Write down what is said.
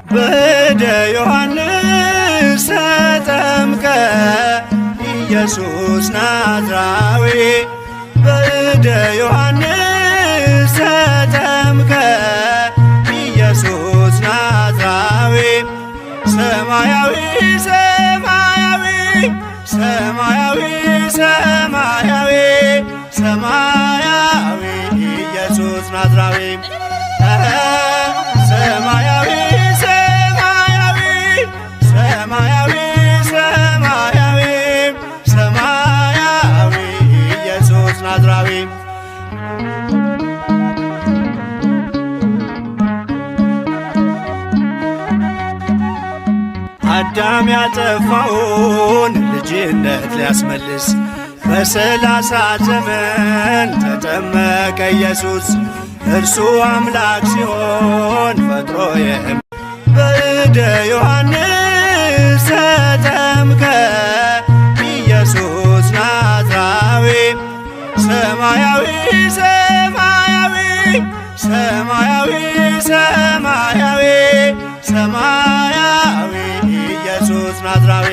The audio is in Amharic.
በእደ ዮሐንስ ተጠምቀ ኢየሱስ ናዝራዊ በእደ ዮሐንስ ተጠምቀ ኢየሱስ ናዝራዊ ሰማያዊ ሰማያዊ ሰማያዊ ሰማያዊ ሰማያዊ ኢየሱስ ናዝራዊ ሰማያዊ ሰማያዊ ሰማያዊ ሰማያዊ ሰማያዊ ኢየሱስ ናዝራዊ አዳም ያጠፋውን ልጅነት ሊያስመልስ በ30 ዘመን ተጠመቀ ኢየሱስ እርሱ አምላክ ሲሆን ፈጥሮ በእደ ዮሐንስ ተጠምቀ ኢየሱስ ናዝራዊ ሰማያዊ ሰማያዊ ሰማያዊ ሰማያዊ ሰማያዊ ኢየሱስ ናዝራዊ